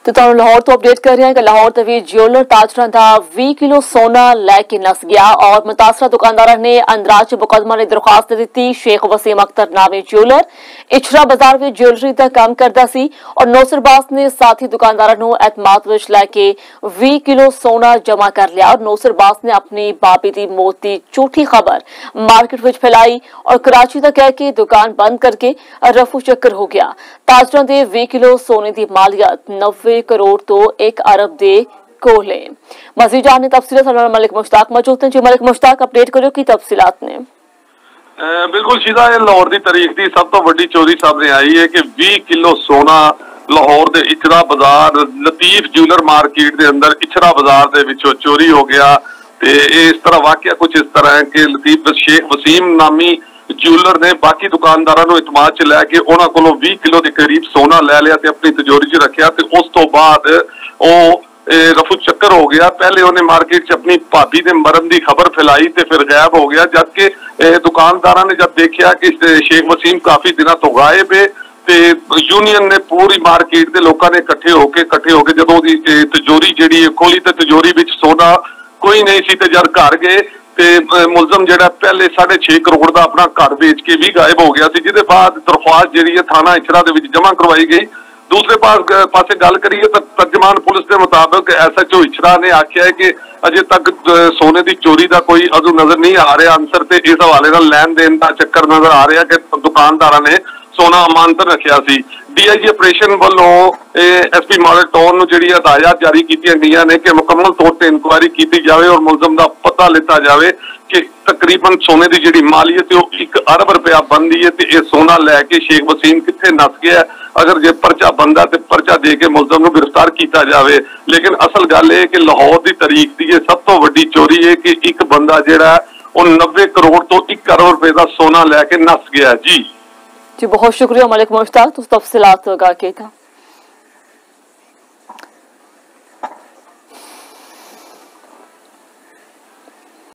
तो ਤੁਹਾਨੂੰ ਲਾਹੌਰ ਤੋਂ ਅਪਡੇਟ ਕਰ ਰਹੇ ਹਾਂ ਕਿ ਲਾਹੌਰ ਦੇ ਵਿੱਚ ਜਿਊਲਰ ਤਾਜਰਾਂ ਦਾ 20 ਕਿਲੋ ਸੋਨਾ ਲੈ ਕੇ ਨਸ ਗਿਆ ਔਰ ਮੁਤਾਸਰਾ ਦੁਕਾਨਦਾਰਾਂ ਨੇ ਅੰਦਰਾਜ ਮੁਕੱਦਮਾ ਦੀ ਦਰਖਾਸਤ ਦਿੱਤੀ। शेख वसीम अख्तर नामी ज्यूलर इचरा बाजार में ज्यूलरी का काम करता सी और नौसरबाज ने साथी दुकानदारों को एतमाद विच लैके 20 किलो सोना जमा कर लिया और नौसरबाज ने अपनी बापी की मौत की झूठी खबर मार्केट विच फैलाई और कराची तक कह के दुकान बंद करके रफू चक्कर हो गया। ताजरां दे 20 किलो सोने की मालियत 90 करोड़ तो 1 अरब के कोले। मजीद जानने तफसीलात मलिक मुश्ताक मौजूद हैं। जी मलिक मुश्ताक, अपडेट करो की तफसीलात ने। बिल्कुल शीदा, लाहौर की तारीख की सब तो वड्डी चोरी सामने आई है कि 20 किलो सोना लाहौर के इचरा बाजार लतीफ ज्यूलर मार्केट के अंदर इचरा बाजार के विचों चोरी हो गया। ते इस तरह वाकया कुछ इस तरह है कि लतीफ शेख वसीम नामी ज्यूलर ने बाकी दुकानदारों को इतमाद च लैके उन्होंने को 20 किलो के करीब सोना लै लिया ते अपनी तिजोरी च रखा। ते उस तो बाद रफू चक्कर हो गया। पहले उन्हें मार्केट च अपनी भाभी के मरण की खबर फैलाई तो फिर गायब हो गया। जबकि दुकानदारों ने जब देखा कि शेख वसीम काफी दिनों तो गायब है तो यूनियन ने पूरी मार्केट के लोगों ने इकट्ठे होके जो तिजोरी जी खोली तो तिजोरी में सोना कोई नहीं सी। तो जब घर गए तो मुलजम जो पहले 6.5 करोड़ का अपना घर बेच के भी गायब हो गया। जिसके बाद दरख्वास्त जी थाना इचरा के जमा करवाई गई। दूसरे पासे गल करिए तो तर्जमान पुलिस के मुताबिक SHO इचरा ने आख्या है कि अजे तक सोने की चोरी का कोई अजू नजर नहीं आ रहा अंसर। तो इस हवाले नाल लैन देन का चक्कर नजर आ रहा कि दुकानदारों ने सोना अमानत रखा सी। DIG ऑपरेशन वालों SP मॉडल टाउन नूं जिहड़ी हदायत जारी की गई ने कि मुकम्मल तौर पर इंक्वायरी की जाए और मुलजम का पता लिया जाए कि तकरीबन सोने की जिहड़ी मालियत है 1 अरब रुपया बनती है। तो यह सोना लैके शेख वसीम कित्थे नस गया। अगर जे परचा बनता तो परचा दे के मुलजम को गिरफ्तार किया जाए। लेकिन असल गल है कि लाहौर की तारीख की सब तो वड्डी चोरी है कि एक बंदा जिहड़ा 90 करोड़ तो 1 अरब रुपए का सोना लैके नस गया। जी बहुत शुक्रिया मलिक मुश्ताक, तफसीलात लगा के था।